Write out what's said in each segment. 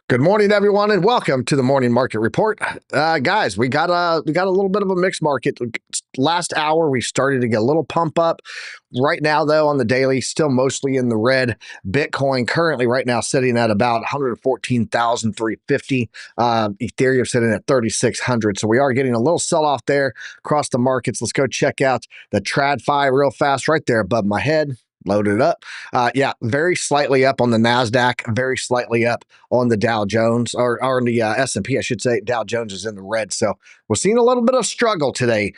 Good morning, everyone, and welcome to the morning market report. Guys, we got a little bit of a mixed market. Last hour, we started to get a little pump up. Right now, though, on the daily, still mostly in the red. Bitcoin currently right now sitting at about 114,350. Ethereum sitting at 3,600. So we are getting a little sell off there across the markets. Let's go check out the TradFi real fast right there above my head. Load it up. Yeah, very slightly up on the NASDAQ, very slightly up on the Dow Jones, or on the S&P, I should say. Dow Jones is in the red. So we're seeing a little bit of struggle today.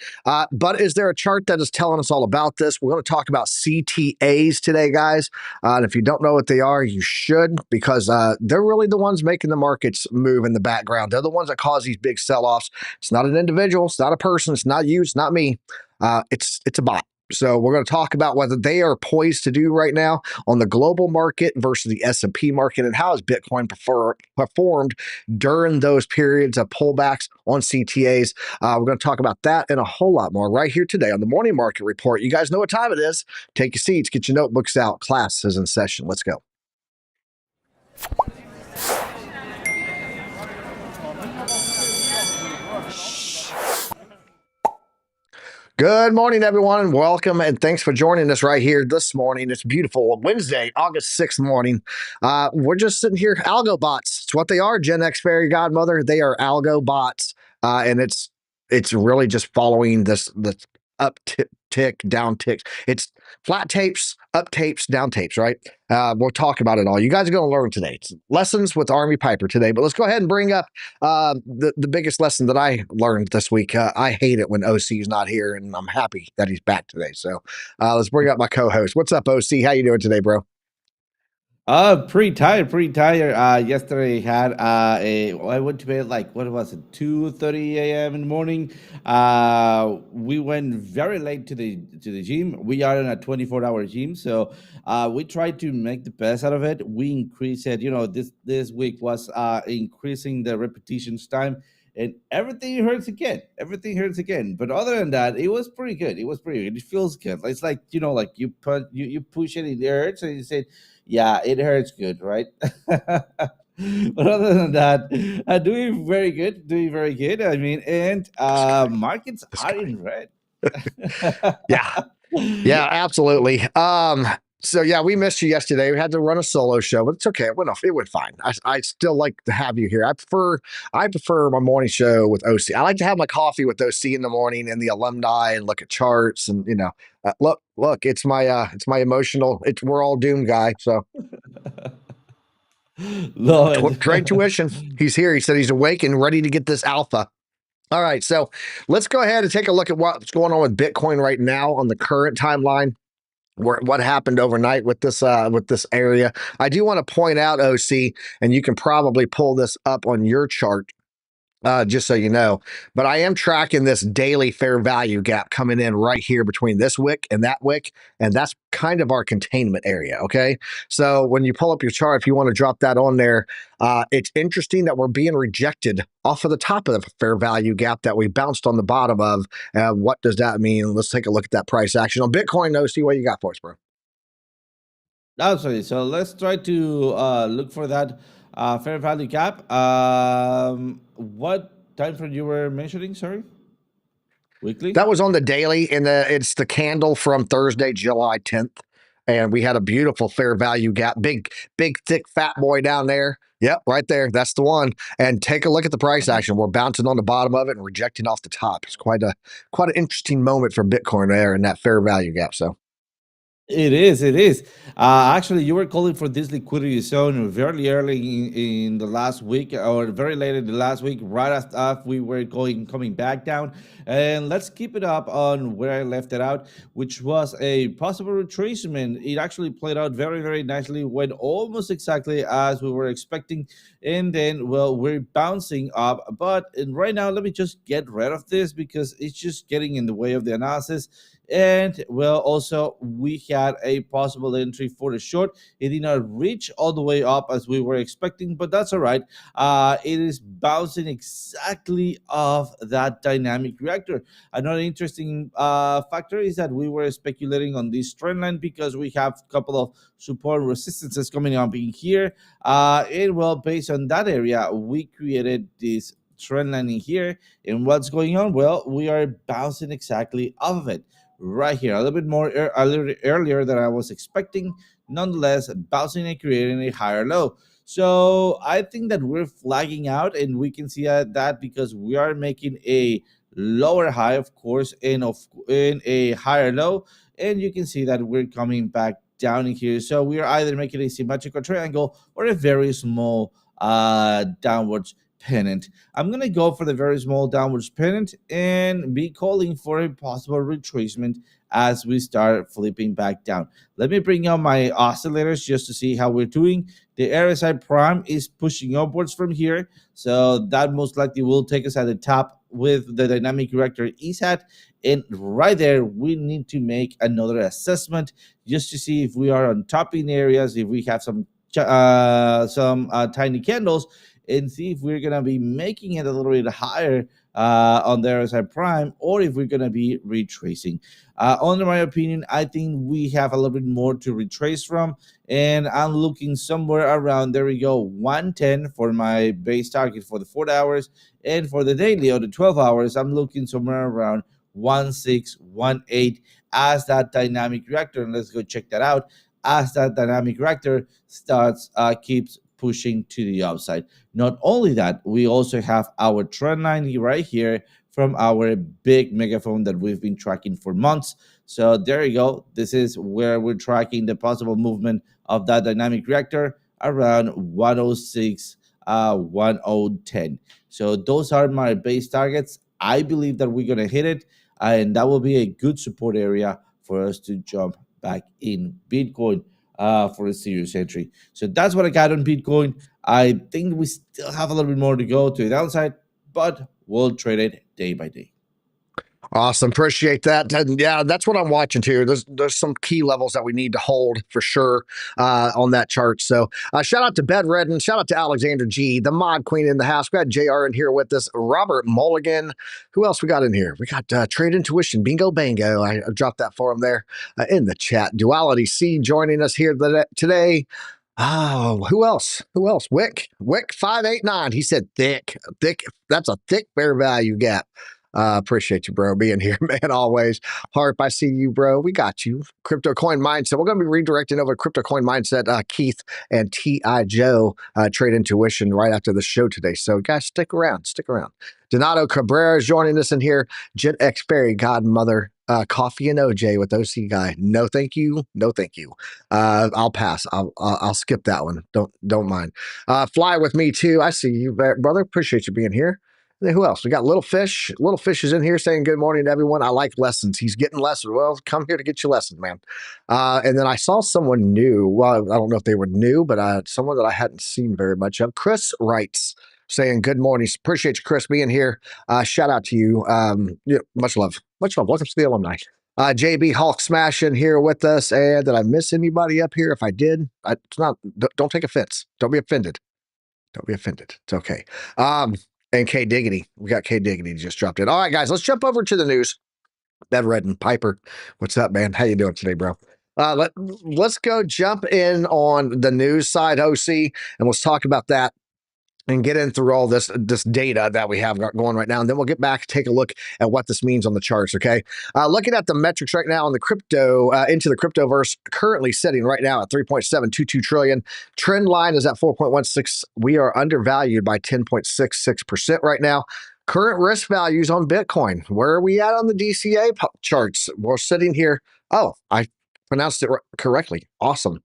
But is there a chart that is telling us all about this? We're going to talk about CTAs today, guys. And if you don't know what they are, you should, because they're really the ones making the markets move in the background. They're the ones that cause these big sell-offs. It's not an individual. It's not a person. It's not you. It's not me. It's a bot. So we're going to talk about whether they are poised to do right now on the global market versus the S&P market, and how has Bitcoin performed during those periods of pullbacks on CTAs. We're going to talk about that and a whole lot more right here today on the Morning Market Report. You guys know what time it is. Take your seats, get your notebooks out. Class is in session. Let's go. Good morning, everyone, and welcome, and thanks for joining us right here this morning. It's beautiful Wednesday, August 6th morning. We're just sitting here, algo bots. It's what they are, Gen X fairy godmother. They are algo bots, and it's really just following this up tick, down ticks. It's flat tapes, up tapes, down tapes, right? We'll talk about it all. You guys are going to learn today. It's lessons with Army Piper today, but let's go ahead and bring up the biggest lesson that I learned this week. I hate it when OC is not here, and I'm happy that he's back today. So let's bring up my co-host. What's up, OC? How you doing today, bro? Pretty tired. Yesterday had I went to bed like what was it, 2:30 a.m. in the morning. We went very late to the gym. We are in a 24-hour gym, so we tried to make the best out of it. We increased it. This week was increasing the repetitions time. And everything hurts again. Everything hurts again. But other than that, it was pretty good. It was pretty good. It feels good. It's like like you push it, it hurts, and you say, yeah, it hurts good, right? But other than that, doing very good, doing very good. I mean, and This guy, markets this are guy. in red. Yeah, yeah, absolutely. So yeah, we missed you yesterday. We had to run a solo show, but it's okay. It went off. It went fine. I still like to have you here. I prefer my morning show with OC. I like to have my coffee with OC in the morning and the alumni and look at charts and look. It's my emotional. We're all doomed guy. So Lord. trade tuition. He's here. He said he's awake and ready to get this alpha. All right, so let's go ahead and take a look at what's going on with Bitcoin right now on the current timeline. What happened overnight with this area. I do want to point out, OC, and you can probably pull this up on your chart, just so you know. But I am tracking this daily fair value gap coming in right here between this wick, and that's kind of our containment area. Okay, so when you pull up your chart, if you want to drop that on there, it's interesting that we're being rejected off of the top of the fair value gap that we bounced on the bottom of. What does that mean? Let's take a look at that price action on Bitcoin. No, see what you got for us, bro. Absolutely. So let's try to look for that fair value gap. What time frame you were mentioning? Sorry, weekly. That was on the daily, and it's the candle from Thursday, July 10th. And we had a beautiful fair value gap. Big, thick, fat boy down there. Yep, right there. That's the one. And take a look at the price action. We're bouncing on the bottom of it and rejecting off the top. It's quite an interesting moment for Bitcoin there in that fair value gap. So It is. It is. Actually, you were calling for this liquidity zone very early in the last week, or very late in the last week, right after we were coming back down. And let's keep it up on where I left it out, which was a possible retracement. It actually played out very, very nicely, went almost exactly as we were expecting. And then, well, we're bouncing up. But right now, let me just get rid of this because it's just getting in the way of the analysis. And well, also we had a possible entry for the short. It did not reach all the way up as we were expecting, but that's all right. It is bouncing exactly off that dynamic reactor. Another interesting factor is that we were speculating on this trend line because we have a couple of support resistances coming up in here. And well, based on that area, we created this trend line in here. And what's going on? Well, we are bouncing exactly off of it right here, a little bit more a little earlier than I was expecting. Nonetheless, bouncing and creating a higher low. So I think that we're flagging out, and we can see that because we are making a lower high, of course, and in a higher low, and you can see that we're coming back down in here. So we are either making a symmetrical triangle or a very small downwards pennant. I'm gonna go for the very small downwards pennant and be calling for a possible retracement as we start flipping back down. Let me bring out my oscillators just to see how we're doing. The RSI prime is pushing upwards from here, so that most likely will take us at the top with the dynamic reactor ESAT. And right there, we need to make another assessment just to see if we are on topping areas, if we have some tiny candles, and see if we're gonna be making it a little bit higher on the RSI prime, or if we're gonna be retracing. Under my opinion, I think we have a little bit more to retrace from, and I'm looking somewhere around, there we go, 110 for my base target for the 4 hours, and for the daily or the 12 hours, I'm looking somewhere around 1618 as that dynamic reactor. And let's go check that out as that dynamic reactor starts keeps pushing to the upside. Not only that, we also have our trend line right here from our big megaphone that we've been tracking for months. So there you go. This is where we're tracking the possible movement of that dynamic reactor around 106, 1010. So those are my base targets. I believe that we're going to hit it, and that will be a good support area for us to jump back in Bitcoin for a serious entry. So that's what I got on Bitcoin. I think we still have a little bit more to go to the downside, but we'll trade it day by day. Awesome. Appreciate that. And yeah, that's what I'm watching too. There's some key levels that we need to hold for sure on that chart. So shout out to Bed Redden. Shout out to Alexander G, the mod queen in the house. We got JR in here with us. Robert Mulligan. Who else we got in here? We got Trade Intuition. Bingo Bango. I dropped that for him there in the chat. Duality C joining us here today. Oh, who else? Who else? Wick 589. He said thick. That's a thick fair value gap. Appreciate you, bro, being here, man, always. Harp, I see you, bro. We got you. Crypto Coin Mindset. We're going to be redirecting over to Crypto Coin Mindset, Keith and T.I. Joe, Trade Intuition right after the show today. So, guys, stick around. Stick around. Donato Cabrera is joining us in here. Jet X Berry, Godmother, Coffee and OJ with OC Guy. No, thank you. No, thank you. I'll pass. I'll skip that one. Don't mind. Fly with me, too. I see you, brother. Appreciate you being here. Then who else? We got Little Fish. Little Fish is in here saying good morning to everyone. I like lessons. He's getting lessons. Well, come here to get your lessons, man. And then I saw someone new. Well, I don't know if they were new, but someone that I hadn't seen very much of. Chris writes saying good morning. Appreciate you, Chris, being here. Shout out to you. Yeah, much love. Much love. Welcome to the alumni. JB Hulk Smash in here with us. And did I miss anybody up here? If I did, it's not. Don't take offense. Don't be offended. Don't be offended. It's okay. And K Diggity. We got K Diggity just dropped in. All right, guys, let's jump over to the news. Bed Redden Piper. What's up, man? How you doing today, bro? Let's go jump in on the news side, OC, and let's talk about that and get in through all this data that we have going right now. And then we'll get back, take a look at what this means on the charts, okay? Looking at the metrics right now on the crypto, into the cryptoverse, currently sitting right now at 3.722 trillion. Trend line is at 4.16. We are undervalued by 10.66% right now. Current risk values on Bitcoin. Where are we at on the DCA charts? We're sitting here. Oh, I pronounced it correctly. Awesome.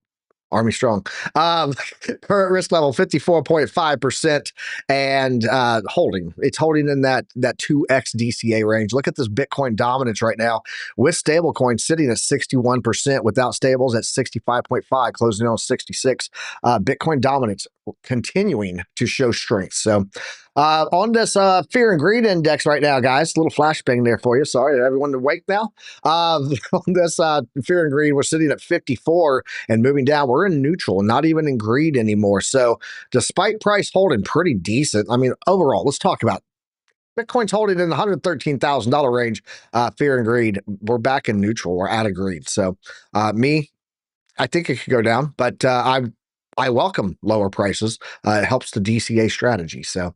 Army strong. Current risk level 54.5% and holding. It's holding in that 2x DCA range. Look at this Bitcoin dominance right now with stablecoin sitting at 61%, without stables at 65.5, closing on 66. Bitcoin dominance continuing to show strength. So, on this fear and greed index right now, guys, a little flashbang there for you. Sorry, everyone awake now. On this fear and greed, we're sitting at 54 and moving down. We're in neutral, not even in greed anymore. So, despite price holding pretty decent, I mean, overall, let's talk about Bitcoin's holding in the $113,000 range. Fear and greed, we're back in neutral. We're out of greed. So, I think it could go down, but I welcome lower prices. It helps the DCA strategy. So,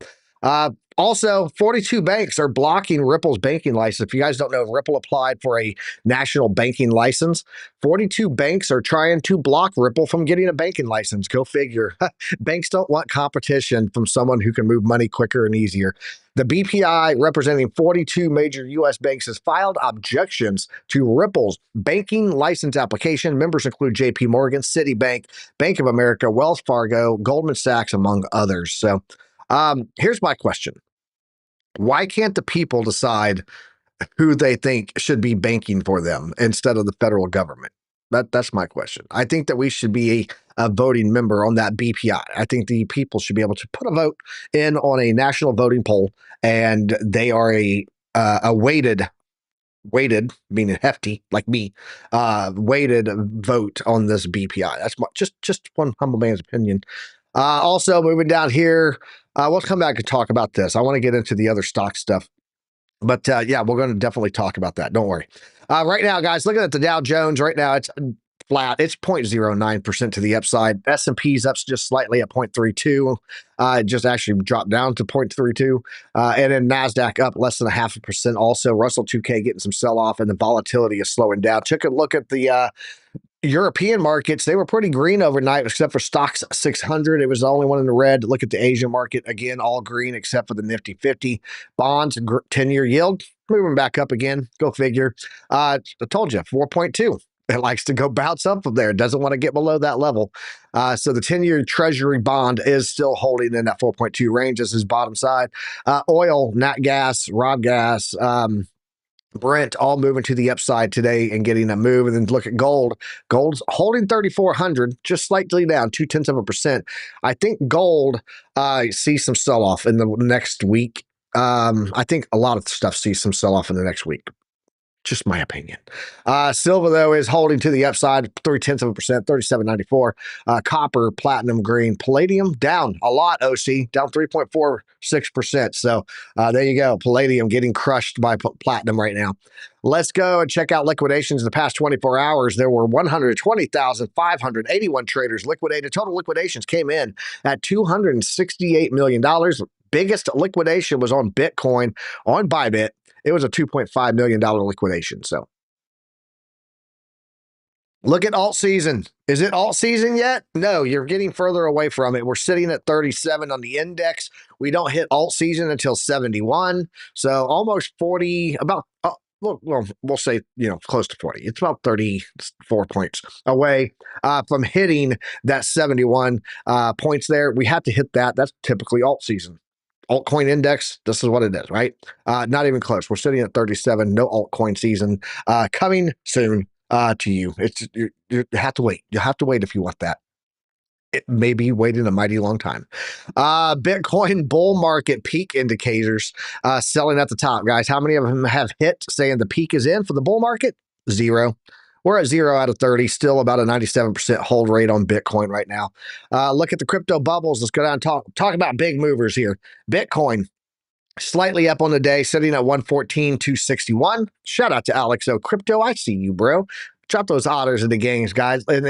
also, 42 banks are blocking Ripple's banking license. If you guys don't know, Ripple applied for a national banking license. 42 banks are trying to block Ripple from getting a banking license. Go figure. Banks don't want competition from someone who can move money quicker and easier. The BPI, representing 42 major U.S. banks, has filed objections to Ripple's banking license application. Members include JP Morgan, Citibank, Bank of America, Wells Fargo, Goldman Sachs, among others. So, here's my question. Why can't the people decide who they think should be banking for them instead of the federal government? That's my question. I think that we should be a voting member on that BPI. I think the people should be able to put a vote in on a national voting poll, and they are a weighted, meaning hefty, like me, weighted vote on this BPI. That's just one humble man's opinion. Also, moving down here, we'll come back and talk about this. I want to get into the other stock stuff. But yeah, we're going to definitely talk about that. Don't worry. Right now, guys, looking at the Dow Jones right now, it's flat. It's 0.09% to the upside. S&P's up just slightly at 0.32. It just actually dropped down to 0.32. And then NASDAQ up less than 0.5%. Also, Russell 2K getting some sell-off, and the volatility is slowing down. Took a look at the European markets. They were pretty green overnight, except for Stocks 600. It was the only one in the red. Look at the Asian market, again, all green except for the Nifty 50. Bonds, 10-year yield, moving back up again. Go figure. I told you, 4.2. It likes to go bounce up from there. It doesn't want to get below that level. So the 10-year Treasury bond is still holding in that 4.2 range. This is bottom side. Oil, nat gas, raw gas, Brent, all moving to the upside today and getting a move. And then look at gold. Gold's holding 3,400, just slightly down, 0.2%. I think gold sees some sell off in the next week. I think a lot of stuff sees some sell off in the next week. Just my opinion. Silver, though, is holding to the upside, 0.3%, 37.94. Copper, platinum, green, palladium down a lot. OC down 3.46%. So there you go. Palladium getting crushed by platinum right now. Let's go and check out liquidations in the past 24 hours. There were 120,581 traders liquidated. Total liquidations came in at $268 million. Biggest liquidation was on Bitcoin on Bybit. It was a $2.5 million liquidation. So look at alt season. Is it alt season yet? No, you're getting further away from it. We're sitting at 37 on the index. We don't hit alt season until 71. So almost 40, about, well, we'll say, close to 40. It's about 34 points away from hitting that 71 points there. We have to hit that. That's typically alt season. Altcoin index, this is what it is, right? Not even close. We're sitting at 37. No altcoin season coming soon to you. You have to wait. You have to wait if you want that. It may be waiting a mighty long time. Bitcoin bull market peak indicators selling at the top, guys. How many of them have hit saying the peak is in for the bull market? 0. We're at 0 out of 30, still about a 97% hold rate on Bitcoin right now. Look at the crypto bubbles. Let's go down and talk about big movers here. Bitcoin slightly up on the day, sitting at 114,261. Shout out to Alex O Crypto. I see you, bro. Drop those otters in the gangs, guys, and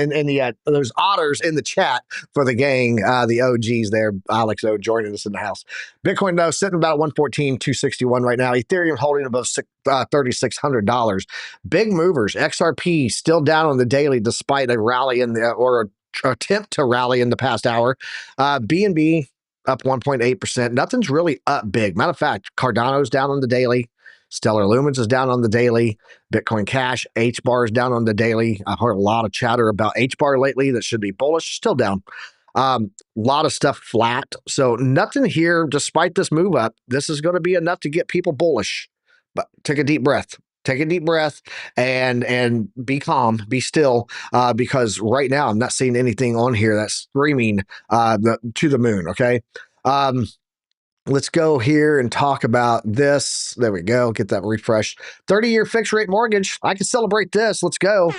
those otters in the chat for the gang, the OGs there. Alex O joining us in the house. Bitcoin, though, sitting about 114,261 right now. Ethereum holding above $3,600. Big movers. XRP still down on the daily despite a rally or attempt to rally in the past hour. BNB up 1.8%. Nothing's really up big. Matter of fact, Cardano's down on the daily. Stellar Lumens is down on the daily. Bitcoin Cash, HBAR is down on the daily. I've heard a lot of chatter about HBAR lately that should be bullish. Still down. A lot of stuff flat. So nothing here, despite this move up. This is going to be enough to get people bullish. But take a deep breath. Take a deep breath and be calm, be still, because right now I'm not seeing anything on here that's screaming to the moon. Okay. Um, let's go here and talk about this. There we go. Get that refreshed. 30-year fixed rate mortgage. I can celebrate this. Let's go.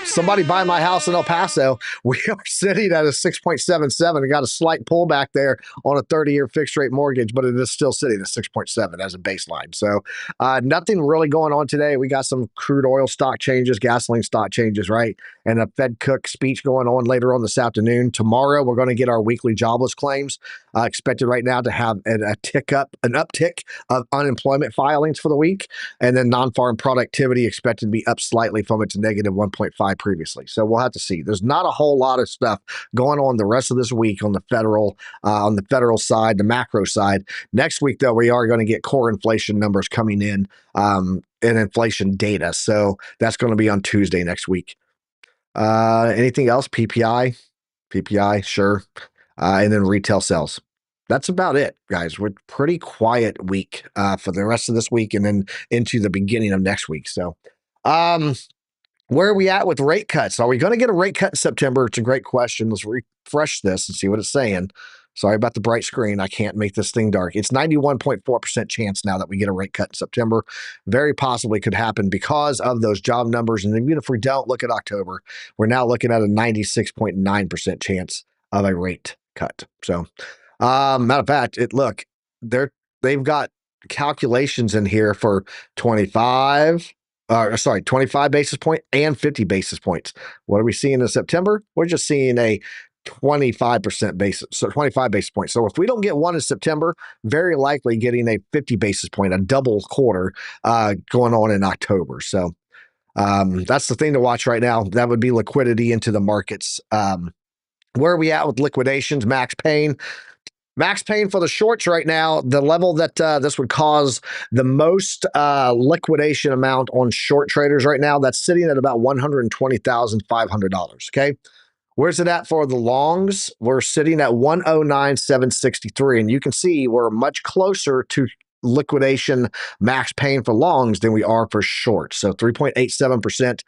Somebody buy my house in El Paso. We are sitting at a 6.77. I got a slight pullback there on a 30-year fixed rate mortgage, but it is still sitting at 6.7 as a baseline. So nothing really going on today. We got some crude oil stock changes, gasoline stock changes, right? And a Fed Cook speech going on later on this afternoon. Tomorrow, we're going to get our weekly jobless claims. Expected right now to have an uptick of unemployment filings for the week, and then non-farm productivity expected to be up slightly from its negative 1.5 previously. So we'll have to see. There's not a whole lot of stuff going on the rest of this week on the federal side, the macro side. Next week, though, we are going to get core inflation numbers coming in and inflation data. So that's going to be on Tuesday next week. Anything else? PPI, sure. And then retail sales. That's about it, guys. We're pretty quiet week for the rest of this week and then into the beginning of next week. So, where are we at with rate cuts? Are we going to get a rate cut in September? It's a great question. Let's refresh this and see what it's saying. Sorry about the bright screen. I can't make this thing dark. It's 91.4% chance now that we get a rate cut in September. Very possibly could happen because of those job numbers. And even if we don't look at October, we're now looking at a 96.9% chance of a rate cut. So, matter of fact, they've got calculations in here for 25 basis point and 50 basis points. What are we seeing in September? We're just seeing a 25% basis, so 25 basis points. So if we don't get one in September, very likely getting a 50 basis point, a double quarter going on in October. So that's the thing to watch right now. That would be liquidity into the markets. Where are we at with liquidations? Max pain for the shorts right now, the level that this would cause the most liquidation amount on short traders right now, that's sitting at about $120,500. Okay. Where's it at for the longs? We're sitting at 109,763. And you can see we're much closer to liquidation max pain for longs than we are for shorts. So 3.87%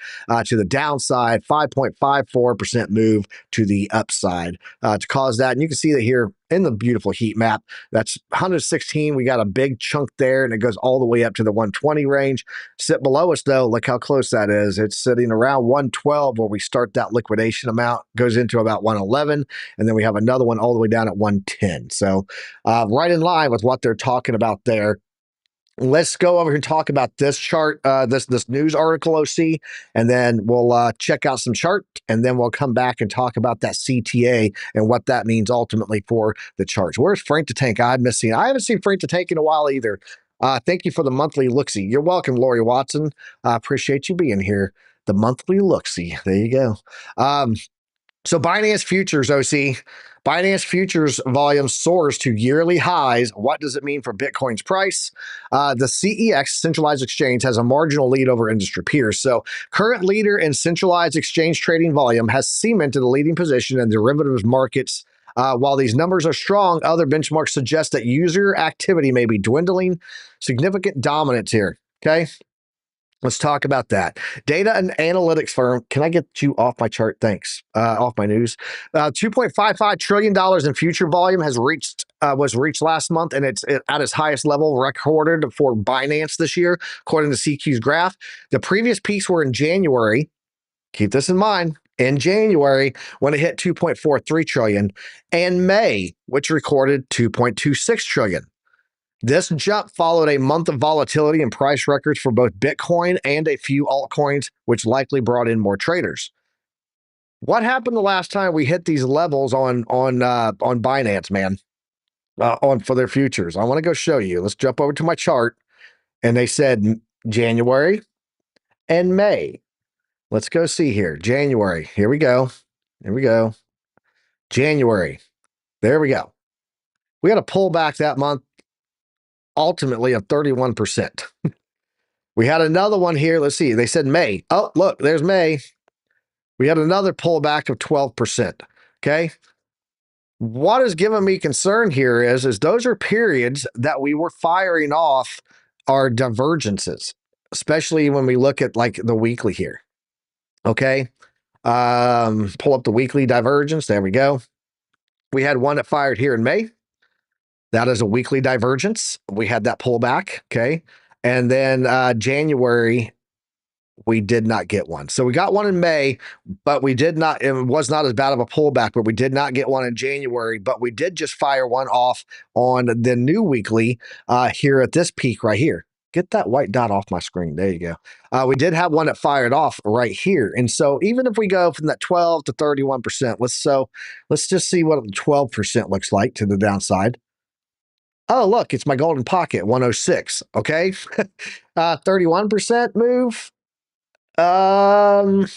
to the downside, 5.54% move to the upside to cause that. And you can see that here in the beautiful heat map. That's 116. We got a big chunk there, and it goes all the way up to the 120 range. Sit below us, though. Look how close that is. It's sitting around 112 where we start that liquidation amount, goes into about 111, and then we have another one all the way down at 110. So right in line with what they're talking about there. Let's go over and talk about this chart, this news article, OC, and then we'll check out some chart, and then we'll come back and talk about that CTA and what that means ultimately for the charts. Where's Frank the Tank? I haven't seen Frank the Tank in a while either. Thank you for the monthly look-see. You're welcome, Lori Watson. I appreciate you being here. The monthly look-see. There you go. So Binance Futures, OC. Binance Futures volume soars to yearly highs. What does it mean for Bitcoin's price? The CEX, centralized exchange, has a marginal lead over industry peers. So current leader in centralized exchange trading volume has cemented a leading position in derivatives markets. While these numbers are strong, other benchmarks suggest that user activity may be dwindling. Significant dominance here. Okay. Let's talk about that. Data and analytics firm. Can I get you off my chart? Thanks. Off my news. $2.55 trillion in future volume was reached last month, and it's at its highest level recorded for Binance this year, according to CQ's graph. The previous peaks were in January. Keep this in mind. In January, when it hit 2.43 trillion, and May, which recorded 2.26 trillion. This jump followed a month of volatility and price records for both Bitcoin and a few altcoins, which likely brought in more traders. What happened the last time we hit these levels on Binance, man? For their futures. I want to go show you. Let's jump over to my chart. And they said January and May. Let's go see here. January. Here we go. Here we go. January. There we go. We had a pullback that month, ultimately of 31%. We had another one here. Let's see. They said May. Oh, look, there's May. We had another pullback of 12%. Okay. What is giving me concern here is those are periods that we were firing off our divergences. especially when we look at like the weekly here. Okay. Pull up the weekly divergence. There we go. We had one that fired here in May. That is a weekly divergence. We had that pullback. Okay. And then January, we did not get one. So we got one in May, but we did not, it was not as bad of a pullback, but we did not get one in January. But we did just fire one off on the new weekly here at this peak right here. Get that white dot off my screen. There you go. We did have one that fired off right here. And so even if we go from that 12 to 31%, let's just see what 12% looks like to the downside. Oh, look, it's my golden pocket, 106. Okay. 31% move. Um,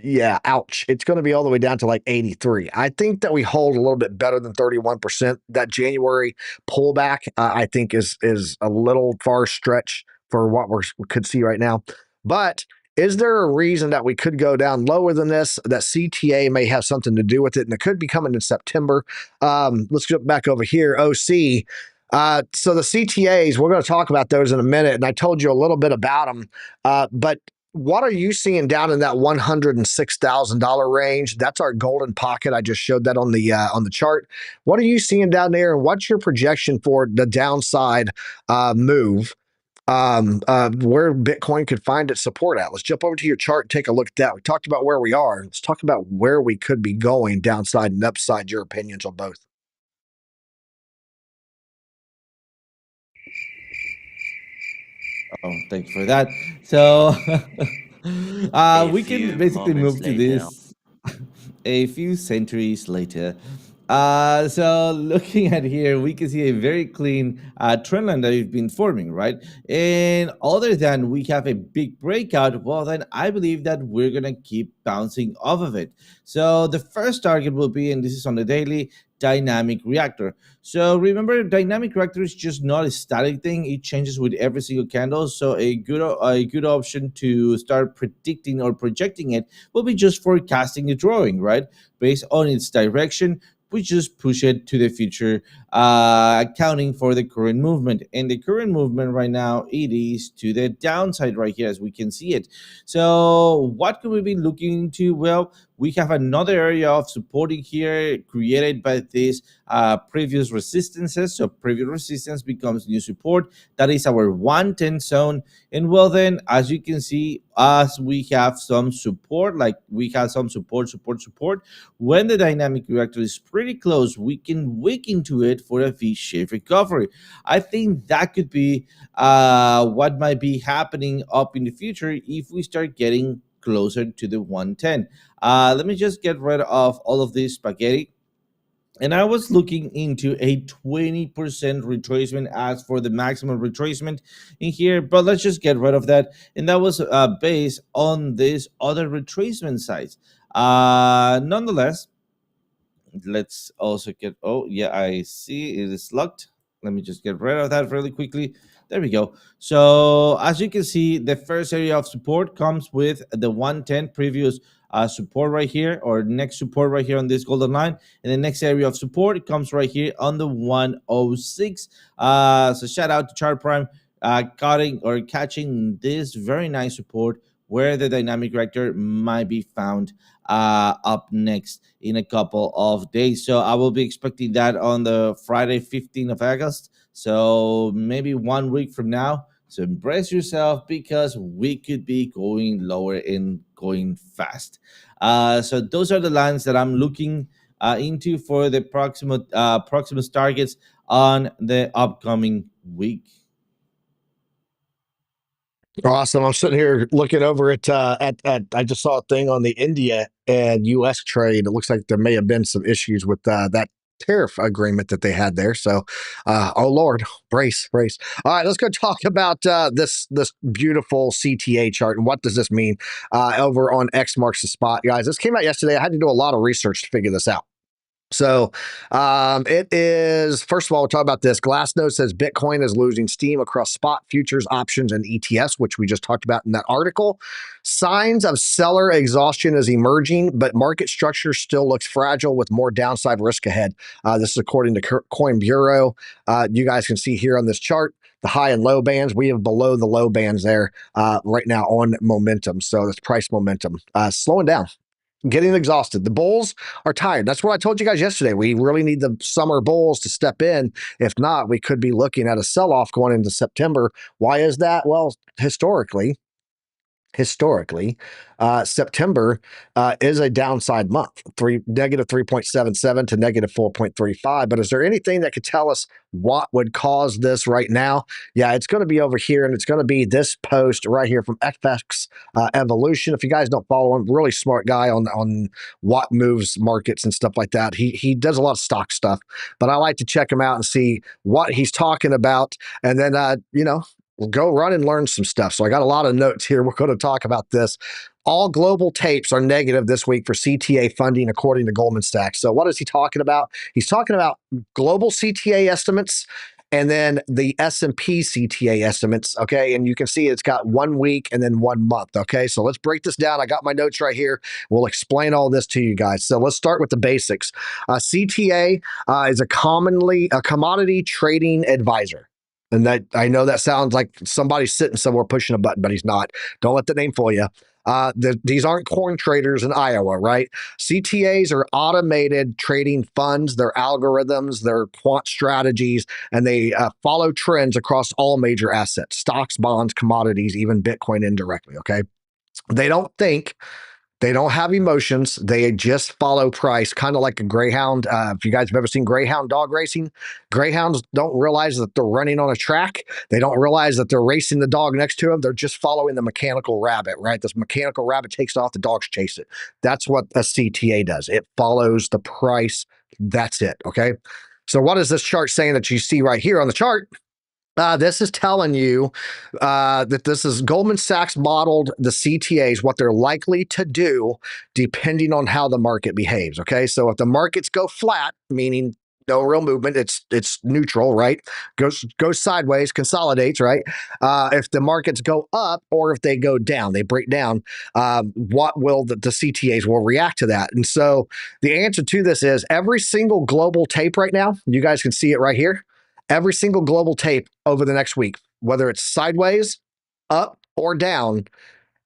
yeah, ouch. It's going to be all the way down to like 83. I think that we hold a little bit better than 31%. That January pullback, I think is a little far stretch for what we could see right now. But is there a reason that we could go down lower than this? That CTA may have something to do with it, and it could be coming in September. Let's get back over here. OC. So the CTAs, we're going to talk about those in a minute, and I told you a little bit about them. But what are you seeing down in that $106,000 range? That's our golden pocket. I just showed that on the chart. What are you seeing down there, and what's your projection for the downside move? Where Bitcoin could find its support at? Let's jump over to your chart and take a look at that. We talked about where we are. Let's talk about where we could be going, downside and upside. Your opinions on both. Oh, thanks for that. So A we can few basically moments move to later. this a few centuries later. So looking at here, we can see a very clean trend line that we've been forming, right? And other than we have a big breakout, well, then I believe that we're gonna keep bouncing off of it. So the first target will be, and this is on the daily, dynamic reactor. So remember, dynamic reactor is just not a static thing; it changes with every single candle. So a good option to start predicting or projecting it will be just forecasting the drawing, right? Based on its direction, we just push it to the future, accounting for the current movement. And the current movement right now, it is to the downside right here, as we can see it. So what could we be looking into? Well, we have another area of supporting here created by this previous resistances. So previous resistance becomes new support. That is our 110 zone. And well, then, as you can see, as we have some support, like we have some support, when the dynamic reactor is pretty close, we can wick into it for a V-shaped recovery. I think that could be what might be happening up in the future if we start getting closer to the 110. Let me just get rid of all of this spaghetti. And I was looking into a 20% retracement as for the maximum retracement in here, but let's just get rid of that. And that was based on this other retracement size. Nonetheless, let's also get, oh yeah, I see it is locked. Let me just get rid of that really quickly. There we go. So as you can see, the first area of support comes with the 110 previous support right here, or next support right here on this golden line. And the next area of support comes right here on the 106. So shout out to Chart Prime cutting or catching this very nice support where the dynamic reactor might be found up next in a couple of days. So I will be expecting that on the Friday, 15th of August. So maybe 1 week from now. So embrace yourself because we could be going lower and going fast. So those are the lines that I'm looking into for the proximate targets on the upcoming week. Awesome. I'm sitting here looking over at I just saw a thing on the India and US trade. It looks like there may have been some issues with that tariff agreement that they had there. So oh Lord, brace. All right, let's go talk about this beautiful CTA chart and what does this mean over on X marks the spot. Guys, this came out yesterday. I had to do a lot of research to figure this out. So it is, first of all, we'll talk about this. Glassnode says Bitcoin is losing steam across spot, futures, options, and ETFs, which we just talked about in that article. Signs of seller exhaustion is emerging, but market structure still looks fragile with more downside risk ahead. This is according to Coin Bureau. You guys can see here on this chart. the high and low bands. We have below the low bands there right now on momentum. So that's price momentum slowing down, getting exhausted. The bulls are tired. That's what I told you guys yesterday. We really need the summer bulls to step in. If not, we could be looking at a sell-off going into September. Why is that? Well, historically, September is a downside month, negative 3.77 to negative 4.35. But is there anything that could tell us what would cause this right now? Yeah, it's going to be over here, and it's going to be this post right here from FX Evolution. If you guys don't follow him, really smart guy on what moves markets and stuff like that. He does a lot of stock stuff, but I like to check him out and see what he's talking about, and then go run and learn some stuff. So I got a lot of notes here. We're going to talk about this. All global tapes are negative this week for CTA funding, according to Goldman Sachs. So what is he talking about? He's talking about global CTA estimates and then the S&P CTA estimates, okay? And you can see it's got 1 week and then 1 month, okay? So let's break this down. I got my notes right here. We'll explain all this to you guys. So let's start with the basics. CTA is a commodity trading advisor. And that, I know that sounds like somebody's sitting somewhere pushing a button, but he's not. Don't let the name fool you. These aren't corn traders in Iowa, right? CTAs are automated trading funds, their algorithms, their quant strategies, and they follow trends across all major assets, stocks, bonds, commodities, even Bitcoin indirectly, okay? They don't think. They don't have emotions. They just follow price, kind of like a greyhound. If you guys have ever seen greyhound dog racing, greyhounds don't realize that they're running on a track. They don't realize that they're racing the dog next to them. They're just following the mechanical rabbit, right? This mechanical rabbit takes off, the dogs chase it. That's what a CTA does. It follows the price. That's it, okay? So what is this chart saying that you see right here on the chart? This is telling you that this is Goldman Sachs modeled the CTAs, what they're likely to do depending on how the market behaves. Okay, so if the markets go flat, meaning no real movement, it's neutral, right? Goes sideways, consolidates, right? If the markets go up or if they go down, they break down. What will the CTAs will react to that? And so the answer to this is every single global tape right now. You guys can see it right here. Every single global tape over the next week, whether it's sideways, up, or down,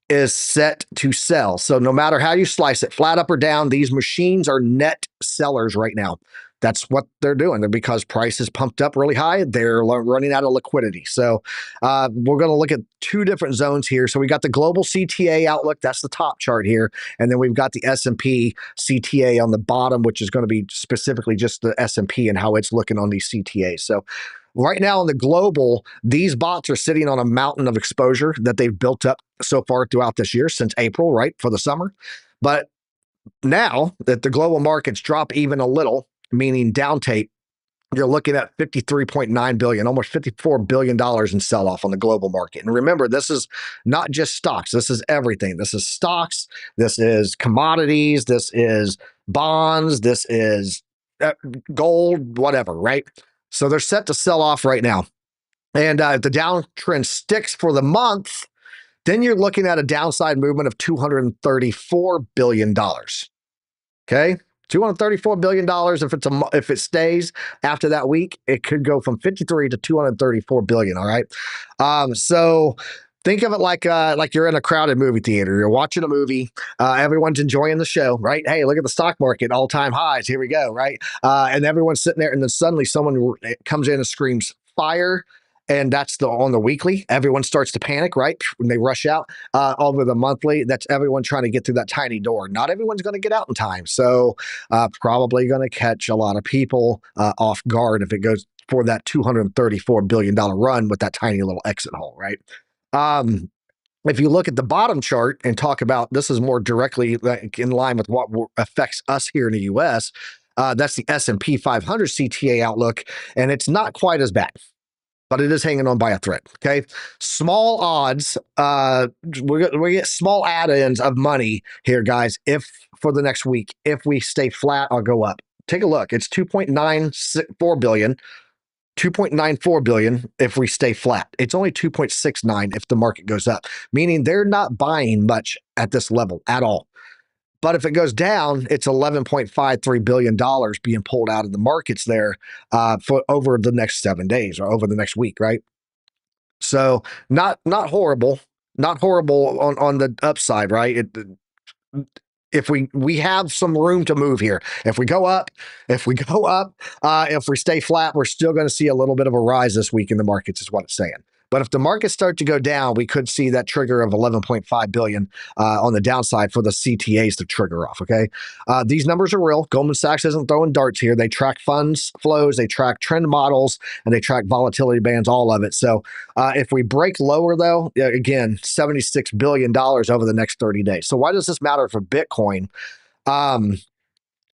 is set to sell. So no matter how you slice it, flat up or down, these machines are net sellers right now. That's what they're doing. They're because price is pumped up really high. They're running out of liquidity. So we're going to look at 2 different zones here. So we got the global CTA outlook. That's the top chart here. And then we've got the S&P CTA on the bottom, which is going to be specifically just the S&P and how it's looking on these CTAs. So right now in the global, these bots are sitting on a mountain of exposure that they've built up so far throughout this year since April, right, for the summer. But now that the global markets drop even a little, meaning down tape, you're looking at $53.9 billion, almost $54 billion in sell-off on the global market. And remember, this is not just stocks. This is everything. This is stocks. This is commodities. This is bonds. This is gold, whatever, right? So they're set to sell off right now. And if the downtrend sticks for the month, then you're looking at a downside movement of $234 billion. Okay? $234 billion. If it stays after that week, it could go from 53 to 234 billion. All right. So think of it like you're in a crowded movie theater. You're watching a movie. Everyone's enjoying the show, right? Hey, look at the stock market, all-time highs. Here we go, right? And everyone's sitting there, and then suddenly someone comes in and screams, fire. And that's on the weekly. Everyone starts to panic, right? When they rush out. Over the monthly, that's everyone trying to get through that tiny door. Not everyone's going to get out in time. So probably going to catch a lot of people off guard if it goes for that $234 billion run with that tiny little exit hole, right? If you look at the bottom chart and talk about, this is more directly in line with what affects us here in the U.S., that's the S&P 500 CTA outlook, and it's not quite as bad. But it is hanging on by a thread, okay? Small odds, we get small add-ins of money here, guys, if for the next week. If we stay flat, I'll go up. Take a look. It's 2.94 billion. 2.94 billion if we stay flat. It's only 2.69 if the market goes up, meaning they're not buying much at this level at all. But if it goes down, it's $11.53 billion being pulled out of the markets there for over the next 7 days or over the next week, right? So not horrible, not horrible on the upside, right? If we have some room to move here. If we go up, if we go up, if we stay flat, we're still going to see a little bit of a rise this week in the markets, is what it's saying. But if the markets start to go down, we could see that trigger of 11.5 billion on the downside for the CTAs to trigger off. Okay, these numbers are real. Goldman Sachs isn't throwing darts here. They track funds flows, they track trend models, and they track volatility bands. All of it. So if we break lower, though, again, $76 billion over the next 30 days. So why does this matter for Bitcoin? Um,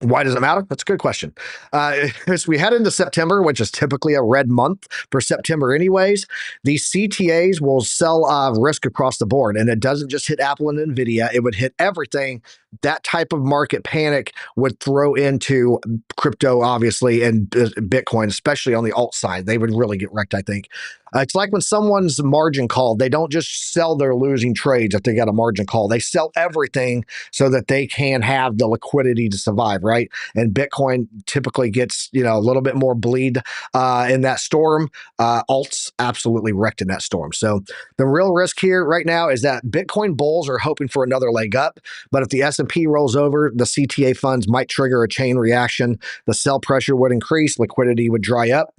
why does it matter? That's a good question. As we head into September, which is typically a red month for September, anyways, these CTAs will sell risk across the board. And it doesn't just hit Apple and NVIDIA, it would hit everything. That type of market panic would throw into crypto, obviously, and Bitcoin, especially on the alt side. They would really get wrecked, I think. It's like when someone's margin called, they don't just sell their losing trades if they got a margin call. They sell everything so that they can have the liquidity to survive, right? And Bitcoin typically gets, a little bit more bleed in that storm. Alts absolutely wrecked in that storm. So the real risk here right now is that Bitcoin bulls are hoping for another leg up, but if the S&P rolls over, the CTA funds might trigger a chain reaction. The sell pressure would increase, liquidity would dry up.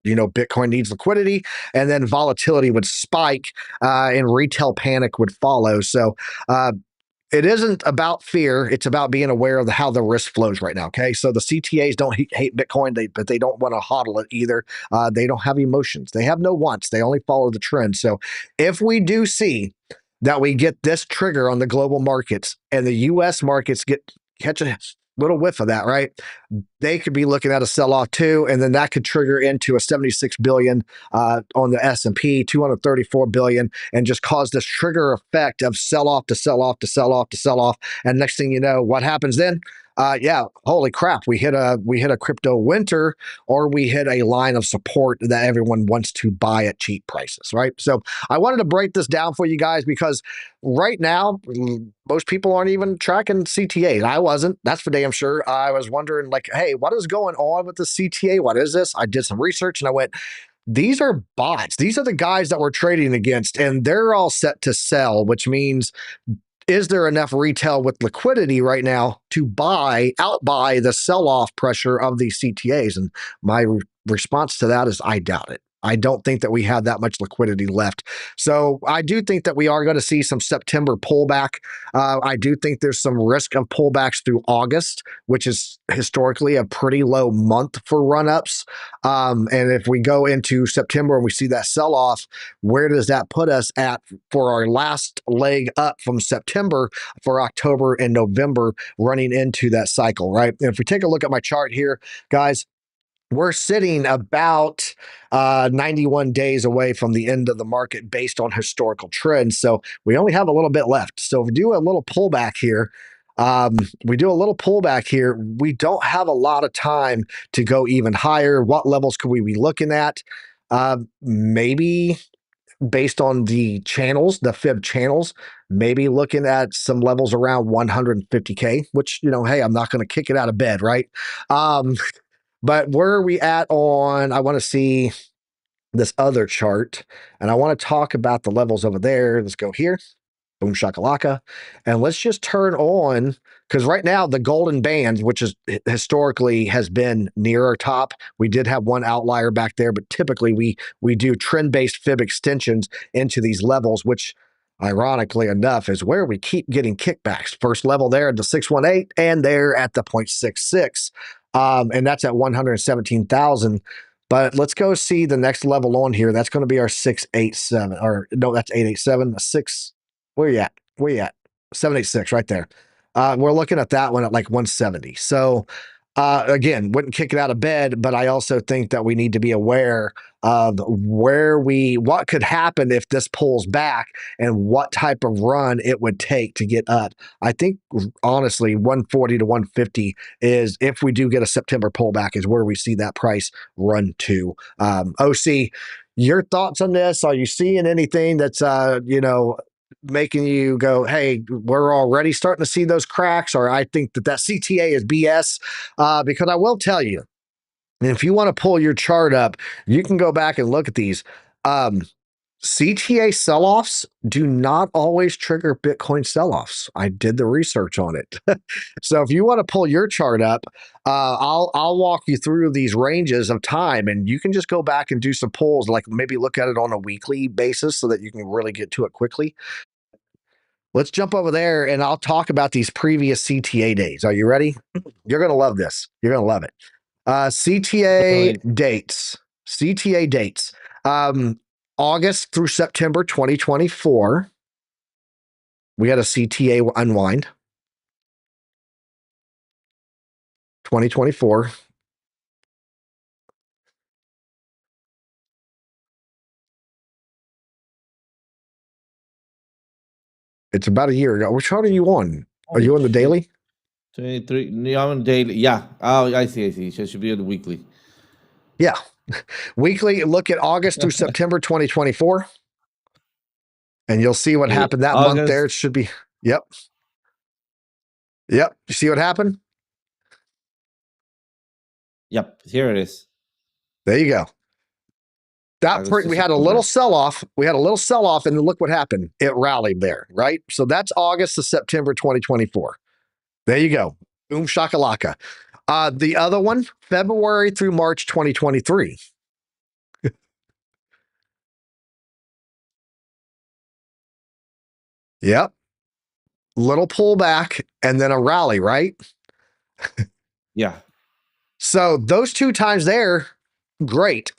Bitcoin needs liquidity, and then volatility would spike, and retail panic would follow. So it isn't about fear. It's about being aware of how the risk flows right now. Okay. So the CTAs don't hate Bitcoin, but they don't want to hodl it either. They don't have emotions. They have no wants. They only follow the trend. So if we do see that we get this trigger on the global markets and the US markets catch a little whiff of that, right? They could be looking at a sell-off too, and then that could trigger into a 76 billion on the S&P, 234 billion, and just cause this trigger effect of sell-off to sell-off to sell-off to sell-off. And next thing you know, what happens then? Holy crap, we hit a crypto winter, or we hit a line of support that everyone wants to buy at cheap prices, right? So I wanted to break this down for you guys because right now most people aren't even tracking CTA. I wasn't. That's for damn sure. I was wondering, like, hey, what is going on with the CTA? What is this? I did some research and I went, these are bots. These are the guys that we're trading against, and they're all set to sell, which means, is there enough retail with liquidity right now to outbuy the sell-off pressure of these CTAs? And my response to that is, I doubt it. I don't think that we have that much liquidity left. So I do think that we are going to see some September pullback. I do think there's some risk of pullbacks through August, which is historically a pretty low month for run-ups. And if we go into September and we see that sell-off, where does that put us at for our last leg up from September for October and November running into that cycle, right? And if we take a look at my chart here, guys, we're sitting about 91 days away from the end of the market based on historical trends. So we only have a little bit left. So if we do a little pullback here, we don't have a lot of time to go even higher. What levels could we be looking at? Maybe based on the channels, the fib channels, maybe looking at some levels around 150K, which, hey, I'm not going to kick it out of bed, right? But where are we at I want to see this other chart, and I want to talk about the levels over there. Let's go here. Boom shakalaka. And let's just turn on, because right now the golden band, which is historically has been near our top, we did have one outlier back there, but typically we do trend-based fib extensions into these levels, which ironically enough is where we keep getting kickbacks. First level there at the 618 and there at the 0.66. And that's at 117,000. But let's go see the next level on here. That's going to be our 687, or no, that's 887. Where you at? Where you at? 786 right there. We're looking at that one at like 170. So again, wouldn't kick it out of bed, but I also think that we need to be aware of what could happen if this pulls back and what type of run it would take to get up. I think honestly, 140 to 150 is, if we do get a September pullback, is where we see that price run to. OC, your thoughts on this? Are you seeing anything that's, making you go, hey, we're already starting to see those cracks? Or I think that CTA is BS, because I will tell you, and if you want to pull your chart up, you can go back and look at these. CTA sell-offs do not always trigger Bitcoin sell-offs. I did the research on it. So if you want to pull your chart up, I'll walk you through these ranges of time, and you can just go back and do some pulls, like maybe look at it on a weekly basis so that you can really get to it quickly. Let's jump over there, and I'll talk about these previous CTA days. Are you ready? You're going to love this. You're going to love it. CTA Definitely. dates. CTA dates. August through September 2024. We had a CTA unwind. 2024. It's about a year ago. Which chart are you on? Are Holy you on the shit. daily? 23. Yeah, I'm on daily. Yeah. Oh, I see. I see. So it should be on the weekly. Yeah. Weekly, look at August through September 2024, and you'll see what Okay. happened that month there. August. It should be, yep. Yep. You see what happened? Yep. Here it is. There you go. August to We had a little September. sell off. We had a little sell off, and look what happened. It rallied there, right? So that's August to September 2024. There you go. Boom shakalaka. The other one, February through March 2023. Yep. Little pullback and then a rally, right? Yeah. So those 2 times there, great.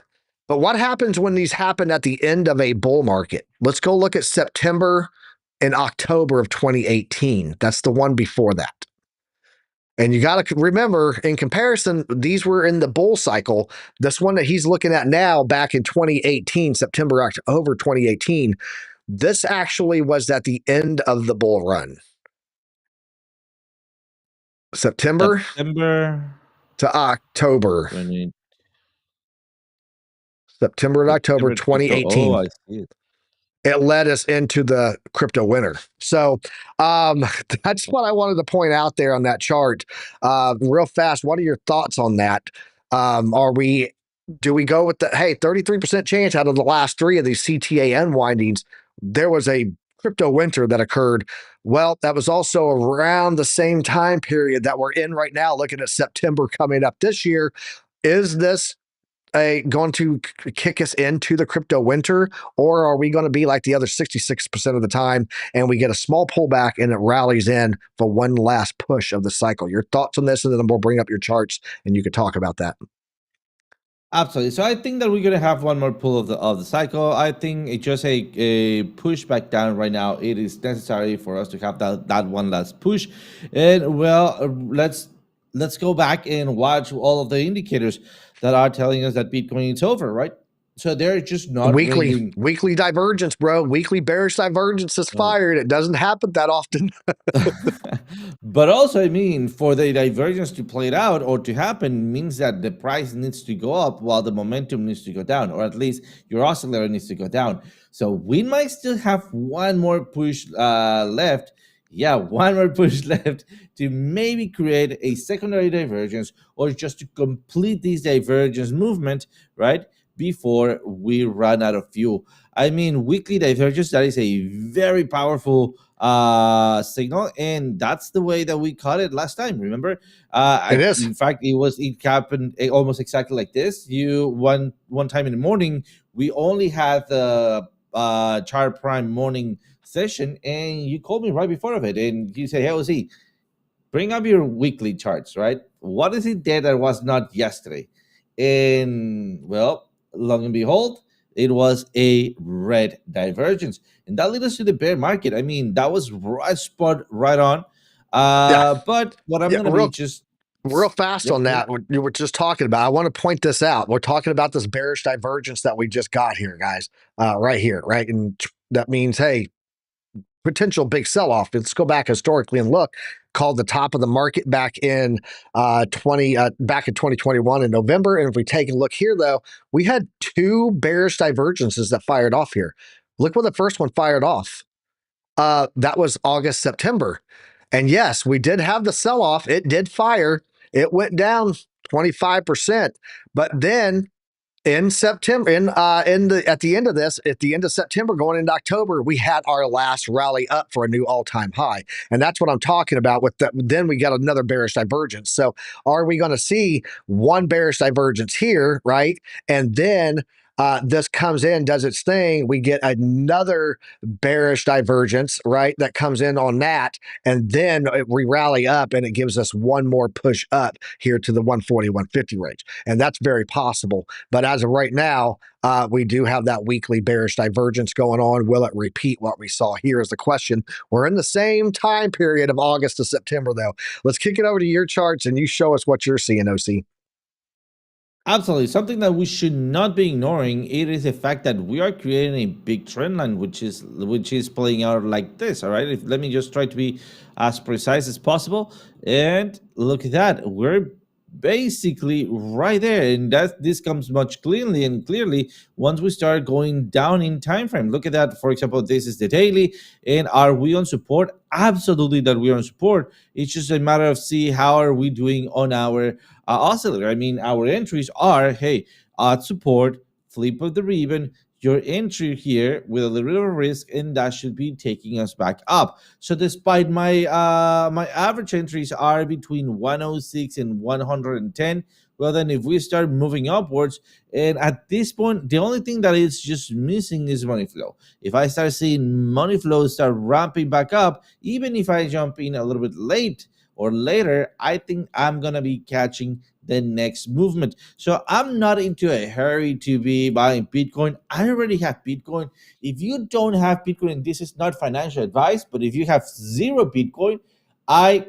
But what happens when these happen at the end of a bull market? Let's go look at September and October of 2018. That's the one before that. And you got to remember, in comparison, these were in the bull cycle. This one that he's looking at now, back in 2018, September, October 2018, this actually was at the end of the bull run. September September to October. 20. September to October September 20. Oh, 2018. I see it. It led us into the crypto winter. So that's what I wanted to point out there on that chart. Real fast, what are your thoughts on that? Do we go with the, hey, 33% chance out of the last 3 of these CTA unwindings, there was a crypto winter that occurred? Well, that was also around the same time period that we're in right now, looking at September coming up this year. Is this going to kick us into the crypto winter, or are we going to be like the other 66% of the time and we get a small pullback and it rallies in for one last push of the cycle? Your thoughts on this, and then we'll bring up your charts and you can talk about that. Absolutely. So I think that we're gonna have one more pull of the cycle. I think it's just a push back down right now. It is necessary for us to have that one last push. And well, let's go back and watch all of the indicators that are telling us that Bitcoin is over, right? So they're just not bringing. Weekly divergence, bro. Weekly bearish divergence is fired. It doesn't happen that often. But also, I mean, for the divergence to play it out or to happen means that the price needs to go up while the momentum needs to go down, or at least your oscillator needs to go down. So we might still have one more push left. Yeah, one more push left to maybe create a secondary divergence or just to complete this divergence movement, right? Before we run out of fuel. I mean, weekly divergence, that is a very powerful signal, and that's the way that we caught it last time. Remember, It is. in fact, it happened almost exactly like this. One time in the morning, we only had the chart prime morning session, and you called me right before of it, and you said, "Hey, Ozzy, bring up your weekly charts, right? What is it there that was not yesterday?" And well, long and behold, it was a red divergence. And that led us to the bear market. I mean, that was right spot right on. Yeah. But what I'm Yeah. going to be just. Real fast Yep, on that, what you were just talking about, I want to point this out. We're talking about this bearish divergence that we just got here, guys, right here, right? And that means, hey, potential big sell-off. Let's go back historically and look. Called the top of the market back in 2021 in November. And if we take a look here, though, we had 2 bearish divergences that fired off here. Look where the first one fired off. That was August, September. And yes, we did have the sell-off. It did fire. It went down 25%. But then in September, in the at the end of this, at the end of September, going into October, we had our last rally up for a new all-time high, and that's what I'm talking about. With the, then we got another bearish divergence. So, are we going to see one bearish divergence here, right? And then this comes in, does its thing. We get another bearish divergence, right? That comes in on that, and then we rally up, and it gives us one more push up here to the 140, 150 range, and that's very possible. But as of right now, we do have that weekly bearish divergence going on. Will it repeat what we saw here is the question. We're in the same time period of August to September, though. Let's kick it over to your charts and you show us what you're seeing, OC. Absolutely. Something that we should not be ignoring, it is the fact that we are creating a big trend line, which is playing out like this. All right. Let me just try to be as precise as possible. And look at that. We're basically right there. And that this comes much clearly once we start going down in time frame. Look at that. For example, this is the daily. And are we on support? Absolutely that we are on support. It's just a matter of see how are we doing on our oscillator. I mean, our entries are, hey, odd support, flip of the ribbon, your entry here with a little bit of risk, and that should be taking us back up. So despite my average entries are between 106 and 110, well then if we start moving upwards, and at this point the only thing that is just missing is money flow. If I start seeing money flow start ramping back up, even if I jump in a little bit late or later, I think I'm gonna be catching the next movement. So I'm not into a hurry to be buying Bitcoin. I already have Bitcoin. If you don't have Bitcoin, this is not financial advice, but if you have zero Bitcoin, I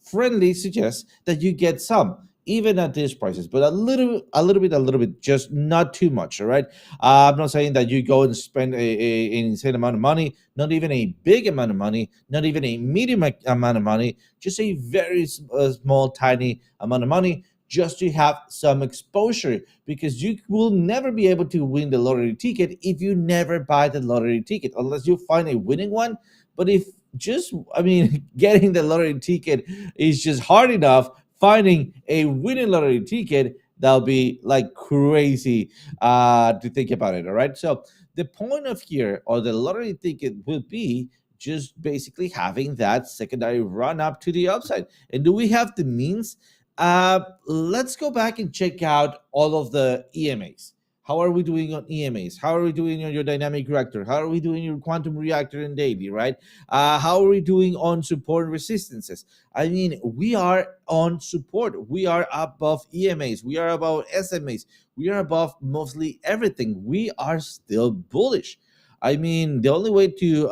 friendly suggest that you get some. Even at these prices, but a little bit, just not too much. All right. I'm not saying that you go and spend an insane amount of money, not even a big amount of money, not even a medium amount of money, just a very small, tiny amount of money just to have some exposure, because you will never be able to win the lottery ticket if you never buy the lottery ticket, unless you find a winning one. But if just, I mean, getting the lottery ticket is just hard enough, finding a winning lottery ticket, that'll be like crazy to think about it. All right. So the point of here or the lottery ticket will be just basically having that secondary run up to the upside. And do we have the means? Let's go back and check out all of the EMAs. How are we doing on EMAs? How are we doing on your dynamic reactor? How are we doing your quantum reactor and daily, right? How are we doing on support and resistances? I mean, we are on support. We are above EMAs. We are above SMAs. We are above mostly everything. We are still bullish. I mean, the only way to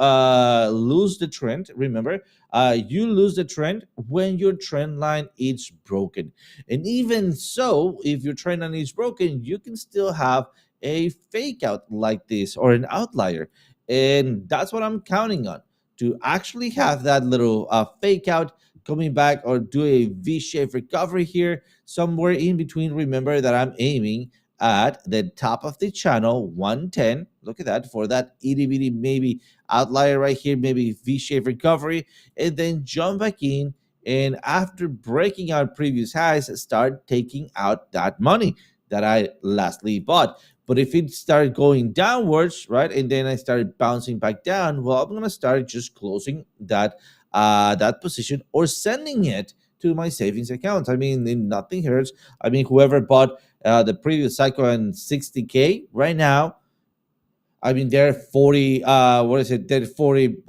lose the trend, remember, you lose the trend when your trend line is broken. And even so, if your trend line is broken, you can still have a fake out like this or an outlier. And that's what I'm counting on, to actually have that little fake out coming back or do a V-shaped recovery here, somewhere in between. Remember that I'm aiming at the top of the channel 110. Look at that, for that itty bitty maybe outlier right here, maybe V-shaped recovery, and then jump back in, and after breaking our previous highs, start taking out that money that I lastly bought. But if it started going downwards, right, and then I started bouncing back down, well, I'm gonna start just closing that position or sending it to my savings account. I mean, nothing hurts. I mean, whoever bought the previous cycle and 60K right now, I mean, they're 40, what is it? They're 40K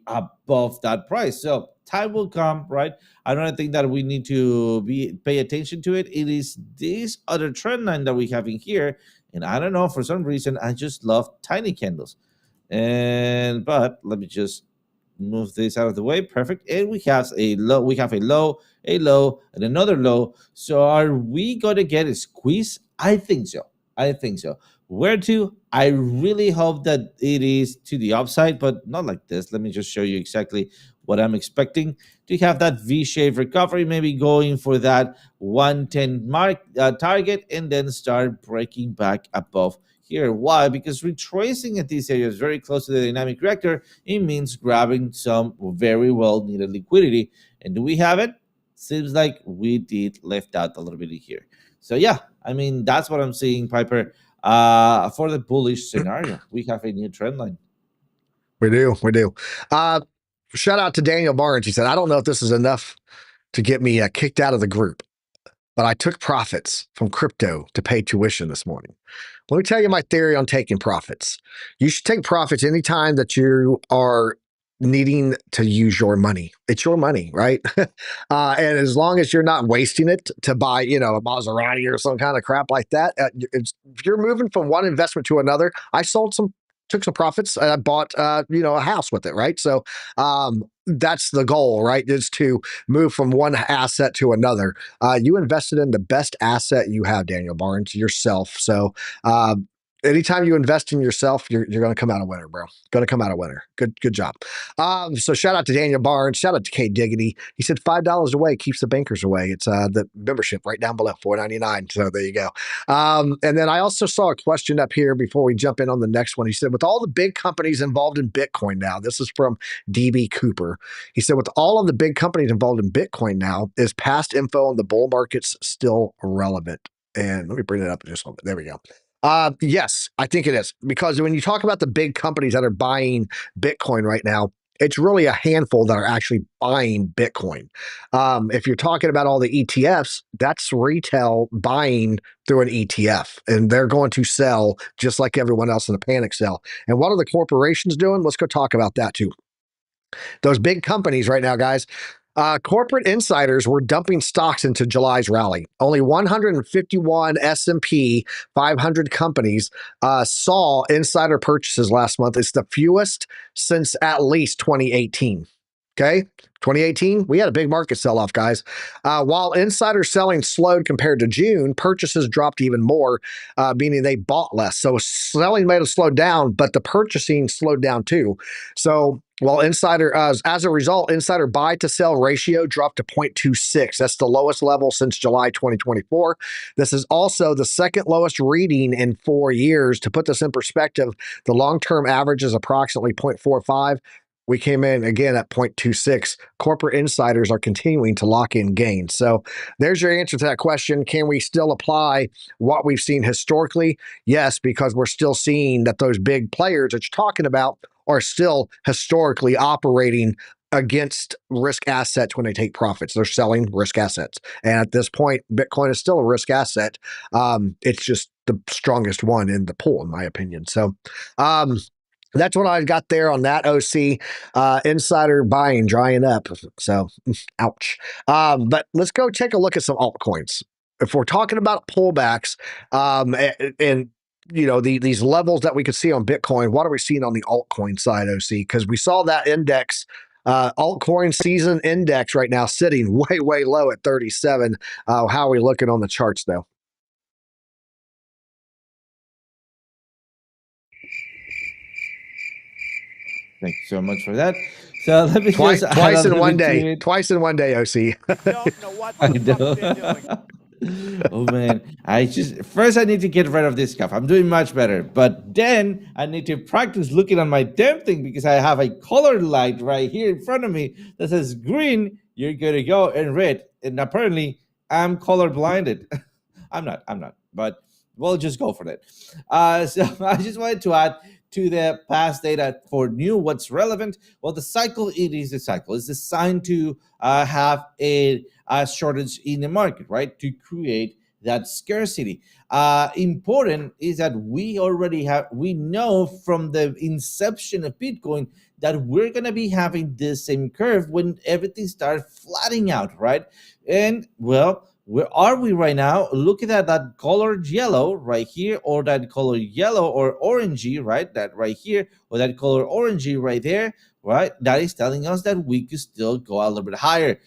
above that price. So time will come, right? I don't think that we need to pay attention to it. It is this other trend line that we have in here. And I don't know, for some reason, I just love tiny candles. But let me just move this out of the way. Perfect. And we have a low, a low, and another low. So are we gonna get a squeeze? I think so. I think so. Where to? I really hope that it is to the upside, but not like this. Let me just show you exactly what I'm expecting to have that V-shaped recovery, maybe going for that 110 mark target, and then start breaking back above here. Why? Because retracing at these areas very close to the dynamic reactor, it means grabbing some very well needed liquidity. And do we have it? Seems like we did left out a little bit here. So yeah, I mean that's what I'm seeing, Piper. For the bullish scenario, we have a new trend line. We do. We do. Shout out to Daniel Barnes. He said, I don't know if this is enough to get me kicked out of the group, but I took profits from crypto to pay tuition this morning. Let me tell you my theory on taking profits. You should take profits anytime that you are needing to use your money. It's your money, right? And as long as you're not wasting it to buy, a Maserati or some kind of crap like that, if you're moving from one investment to another, took some profits and I bought, a house with it, right? So that's the goal, right? Is to move from one asset to another. You invested in the best asset you have, Daniel Barnes, yourself. So anytime you invest in yourself, you're going to come out a winner, bro. Going to come out a winner. Good job. So shout out to Daniel Barnes. Shout out to Kate Diggity. He said $5 away keeps the bankers away. It's the membership right down below, $4.99. So there you go. And then I also saw a question up here before we jump in on the next one. He said, with all the big companies involved in Bitcoin now, this is from DB Cooper. He said, with all of the big companies involved in Bitcoin now, is past info on the bull markets still relevant? And let me bring it up just a little bit. There we go. Yes, I think it is, because when you talk about the big companies that are buying Bitcoin right now, it's really a handful that are actually buying Bitcoin. If you're talking about all the ETFs, that's retail buying through an ETF, and they're going to sell just like everyone else in a panic sell. And what are the corporations doing? Let's go talk about that too. Those big companies right now, guys. Corporate insiders were dumping stocks into July's rally. Only 151 S&P 500 companies saw insider purchases last month. It's the fewest since at least 2018. Okay, 2018, we had a big market sell-off, guys. While insider selling slowed compared to June, purchases dropped even more, meaning they bought less. So selling may have slowed down, but the purchasing slowed down too. So while as a result, insider buy to sell ratio dropped to 0.26. That's the lowest level since July 2024. This is also the second lowest reading in 4 years. To put this in perspective, the long-term average is approximately 0.45. We came in again at 0.26. Corporate insiders are continuing to lock in gains. So there's your answer to that question. Can we still apply what we've seen historically? Yes, because we're still seeing that those big players that you're talking about are still historically operating against risk assets when they take profits. They're selling risk assets. And at this point, Bitcoin is still a risk asset. It's just the strongest one in the pool, in my opinion. So, that's what I got there on that, OC. Insider buying drying up. So, ouch. But let's go take a look at some altcoins. If we're talking about pullbacks and these levels that we could see on Bitcoin, what are we seeing on the altcoin side, OC? Because we saw that index, altcoin season index right now sitting way, way low at 37. How are we looking on the charts, though? Thank you so much for that. So let me twice in one day. It. Twice in one day, OC. Don't know what the fuck they're doing. Oh man, first I need to get rid of this stuff. I'm doing much better, but then I need to practice looking on my damn thing because I have a color light right here in front of me that says green, you're good to go, and red, and apparently I'm color blinded. I'm not, but we'll just go for that. So I just wanted to add to the past data for new what's relevant. Well, the cycle, it is a cycle. It's designed to have a shortage in the market, right? To create that scarcity. Important is that we know from the inception of Bitcoin that we're going to be having this same curve when everything starts flattening out, right? And well, where are we right now? Looking at that colored yellow right here, or that color yellow or orangey, right? That right here, or that color orangey right there, right? That is telling us that we could still go a little bit higher.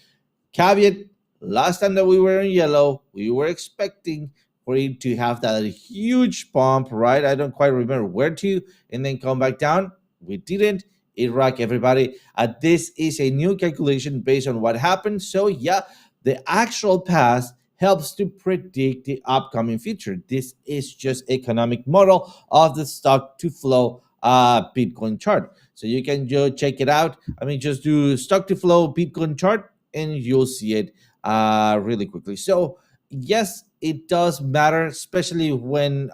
Caveat, last time that we were in yellow, we were expecting for it to have that huge pump, right? I don't quite remember where to, and then come back down. We didn't. It rocked everybody. This is a new calculation based on what happened. So yeah, the actual past helps to predict the upcoming future. This is just economic model of the stock to flow Bitcoin chart. So you can check it out. I mean, just do stock to flow Bitcoin chart and you'll see it really quickly. So yes, it does matter, especially when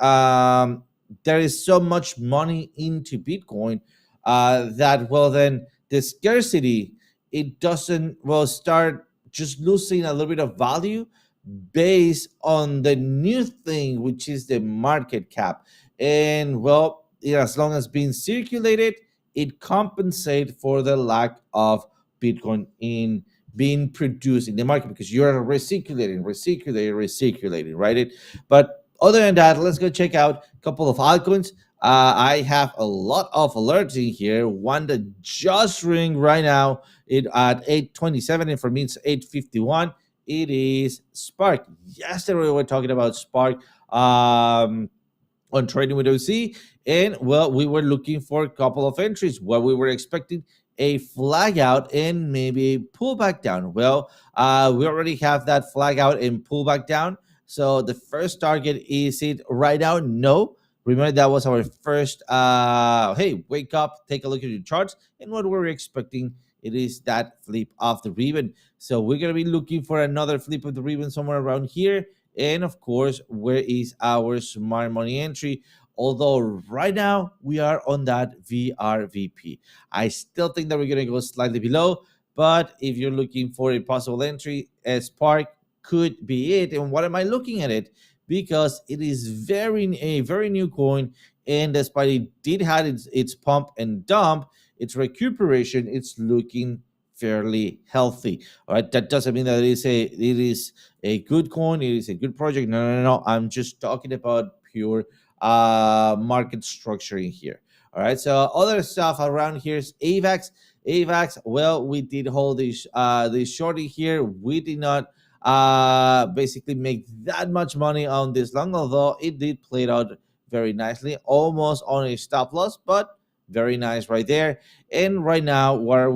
there is so much money into Bitcoin that, well, then the scarcity, it doesn't, well, start just losing a little bit of value based on the new thing, which is the market cap. And well, yeah, as long as being circulated, it compensates for the lack of Bitcoin in being produced in the market, because you're recirculating, right? But other than that, let's go check out a couple of altcoins. I have a lot of alerts in here. One that just ring right now, it at 8:27, and for me it's 8:51. It is Spark. Yesterday we were talking about Spark. On trading with OC. And well, we were looking for a couple of entries where we were expecting a flag out and maybe a pullback down. Well, we already have that flag out and pullback down. So the first target, is it right now? No. Remember, that was our first, hey, wake up, take a look at your charts. And what we're expecting, it is that flip of the ribbon. So we're going to be looking for another flip of the ribbon somewhere around here. And of course, where is our smart money entry? Although right now we are on that VRVP. I still think that we're going to go slightly below. But if you're looking for a possible entry, Spark could be it. And what am I looking at it? Because it is a very new coin. And despite it did have its pump and dump, its recuperation, it's looking fairly healthy. All right, that doesn't mean that it is a good coin, it is a good project. No, no, no, no. I'm just talking about pure market structuring here. All right, so other stuff around here is AVAX. AVAX, well, we did hold this shorty here. We did not basically make that much money on this long, although it did play it out very nicely, almost on a stop loss, but very nice right there. And right now, what are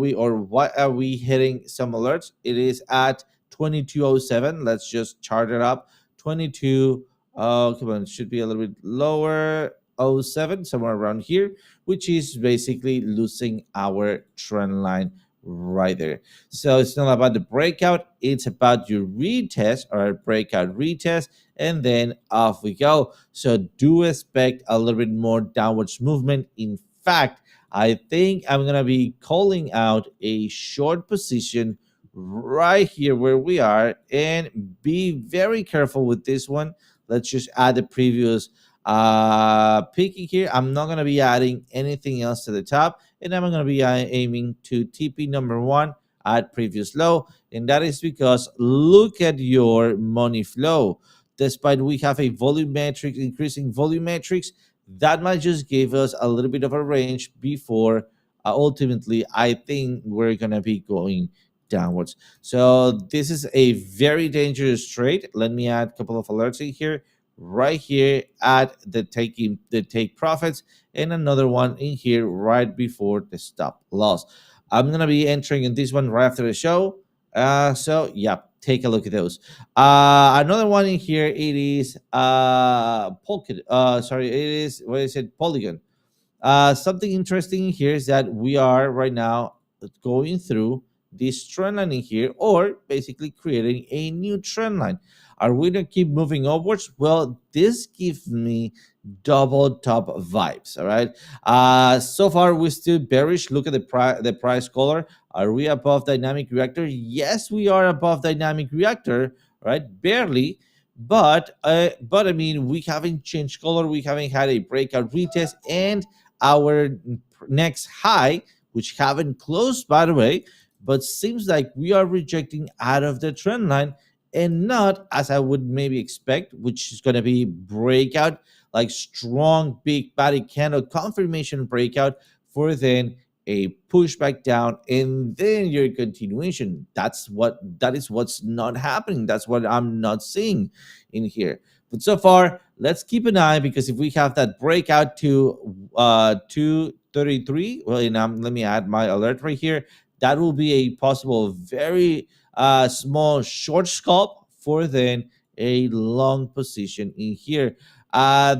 we hitting some alerts? It is at 2207. Let's just chart it up. 22. Oh, come on, it should be a little bit lower. Oh 07, somewhere around here, which is basically losing our trend line right there. So it's not about the breakout, it's about your retest or breakout retest, and then off we go. So do expect a little bit more downwards movement. In fact, I think I'm going to be calling out a short position right here where we are, and be very careful with this one. Let's just add the previous picking here. I'm not going to be adding anything else to the top, and I'm going to be aiming to TP number one at previous low. And that is because look at your money flow. Despite we have a volumetric, increasing volumetrics, that might just give us a little bit of a range before ultimately I think we're going to be going downwards. So this is a very dangerous trade. Let me add a couple of alerts in here, right here at the take profits, and another one in here right before the stop loss. I'm gonna be entering in this one right after the show. So yeah, take a look at those. Another one in here, it is what is it, Polygon. Something interesting here is that we are right now going through this trend line in here, or basically creating a new trend line. Are we going to keep moving upwards? Well, this gives me double top vibes. All right. So far we're still bearish. Look at the price color. Are we above dynamic reactor? Yes, we are above dynamic reactor. Right, barely. But I mean, we haven't changed color. We haven't had a breakout retest, and our next high, which haven't closed by the way, but seems like we are rejecting out of the trend line, and not as I would maybe expect, which is going to be breakout, like strong big body candle confirmation breakout, for then a pushback down and then your continuation. That is what's not happening. That's what I'm not seeing in here. But so far, let's keep an eye, because if we have that breakout to 233, well, let me add my alert right here. That will be a possible very small short scalp for then a long position in here.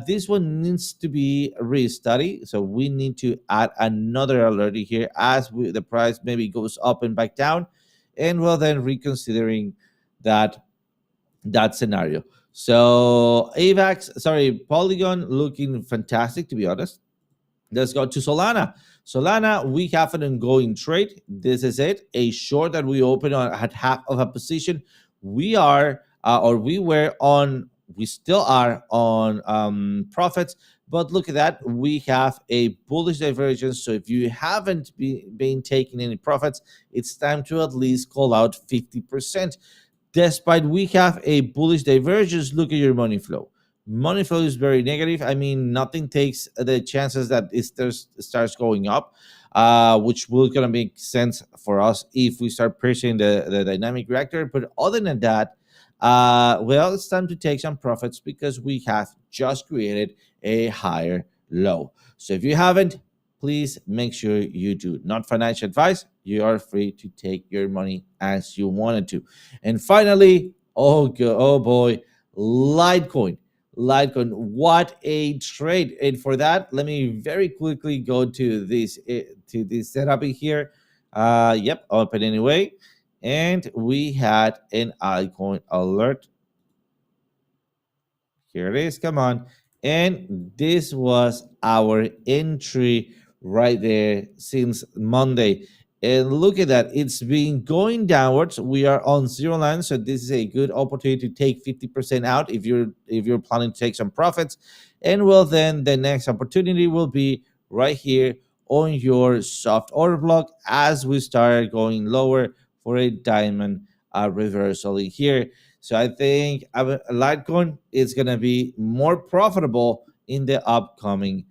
This one needs to be restudied, so we need to add another alert here as the price maybe goes up and back down, and well then reconsidering that scenario. So Polygon looking fantastic, to be honest. Let's go to Solana. Solana, we have an ongoing trade. This is it. A short that we opened on at half of a position. We are, we still are on profits. But look at that. We have a bullish divergence. So if you haven't been taking any profits, it's time to at least call out 50%. Despite we have a bullish divergence, look at your money flow. Money flow is very negative. I mean, nothing takes the chances that it starts going up, which will gonna make sense for us if we start pushing the dynamic reactor. But other than that, well, it's time to take some profits because we have just created a higher low. So if you haven't, please make sure you do. Not financial advice. You are free to take your money as you wanted to. And finally, oh boy, Litecoin. Litecoin, what a trade! And for that, let me very quickly go to this setup here. Yep, open anyway, and we had an icon alert. Here it is. Come on, and this was our entry right there since Monday. And look at that, it's been going downwards. We are on zero line, so this is a good opportunity to take 50% out if you're planning to take some profits. And well, then the next opportunity will be right here on your soft order block as we start going lower for a diamond reversal here. So I think Litecoin is going to be more profitable in the upcoming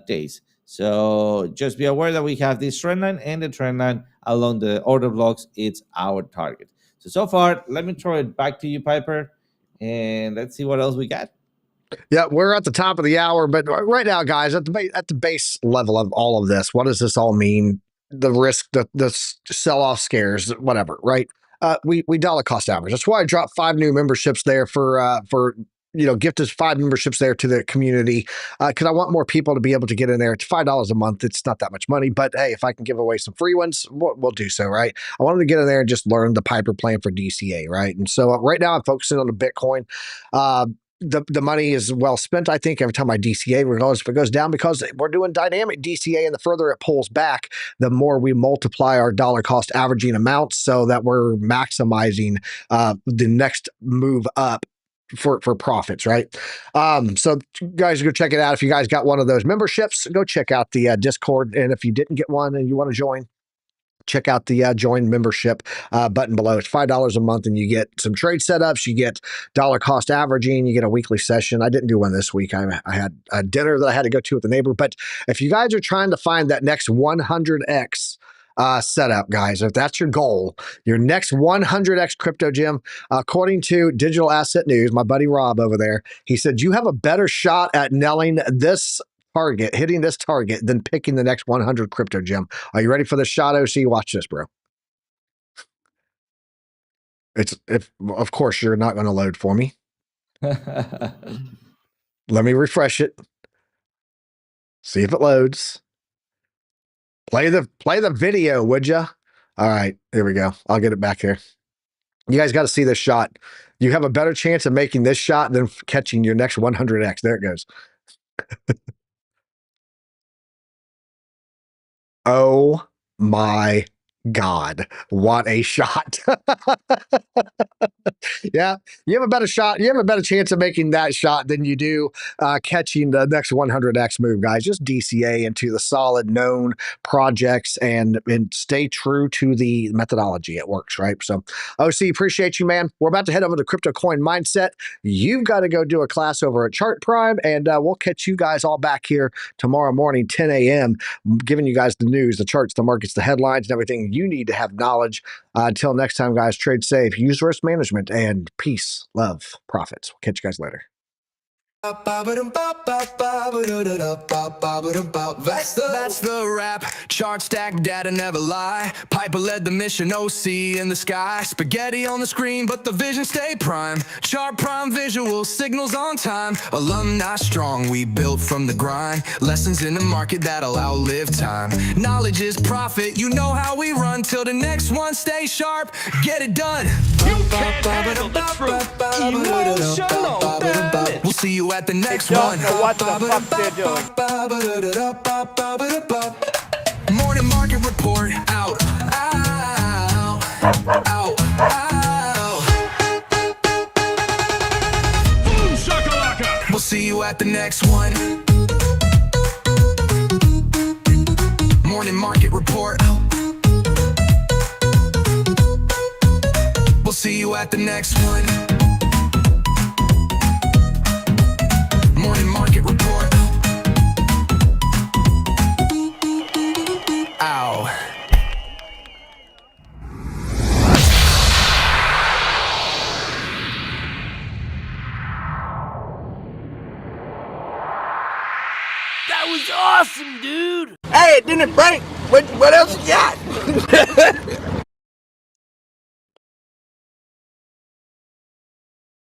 days. So just be aware that we have this trend line, and the trend line along the order blocks, it's our target. So far, let me throw it back to you, Piper, and let's see what else we got. Yeah, we're at the top of the hour, but right now, guys, at the base level of all of this, what does this all mean? The risk, the sell-off scares, whatever, right? We dollar cost average. That's why I dropped 5 new memberships there for gifted 5 memberships there to the community because I want more people to be able to get in there. It's $5 a month. It's not that much money, but hey, if I can give away some free ones, we'll do so, right? I want them to get in there and just learn the Piper plan for DCA, right? And so right now I'm focusing on the Bitcoin. The money is well spent, I think, every time I DCA, regardless if it goes down, because we're doing dynamic DCA, and the further it pulls back, the more we multiply our dollar cost averaging amounts so that we're maximizing the next move up for profits, right? So you guys go check it out. If you guys got one of those memberships, go check out the Discord. And if you didn't get one and you want to join, check out the join membership button below. It's $5 a month, and you get some trade setups. You get dollar cost averaging. You get a weekly session. I didn't do one this week. I had a dinner that I had to go to with a neighbor. But if you guys are trying to find that next 100x setup, guys, if that's your goal, your next 100x crypto gem, according to Digital Asset News, my buddy Rob over there, he said you have a better shot at nailing this target, hitting this target, than picking the next 100 crypto gem. Are you ready for the shot, OC? Watch this, bro. Of course, you're not going to load for me. Let me refresh it. See if it loads. Play the video, would you? All right, here we go. I'll get it back here. You guys got to see this shot. You have a better chance of making this shot than catching your next 100x. There it goes. Oh my God, what a shot. Yeah, you have a better shot. You have a better chance of making that shot than you do catching the next 100x move, guys. Just DCA into the solid known projects and stay true to the methodology. It works, right? So, OC, appreciate you, man. We're about to head over to Crypto Coin Mindset. You've got to go do a class over at Chart Prime, and we'll catch you guys all back here tomorrow morning, 10 a.m., giving you guys the news, the charts, the markets, the headlines, and everything you need to have knowledge. Until next time, guys, trade safe, use risk management, and peace, love, profits. We'll catch you guys later. That's the rap. Chart stack data never lie. Piper led the mission, OC in the sky. Spaghetti on the screen, but the vision stay prime. Chart prime visual, signals on time. Alumni strong, we built from the grind. Lessons in the market that'll outlive time. Knowledge is profit, you know how we run. Till the next one, stay sharp, get it done. You can't handle the truth. Emotional, damn it. We'll see you at the next Don't one. know what the fuck they're doing. Morning market report out, out, out, out. Boom shakalaka. We'll see you at the next one. Morning market report out. We'll see you at the next one. Morning market report. Ow. That was awesome, dude. Hey, it didn't break. What else you got?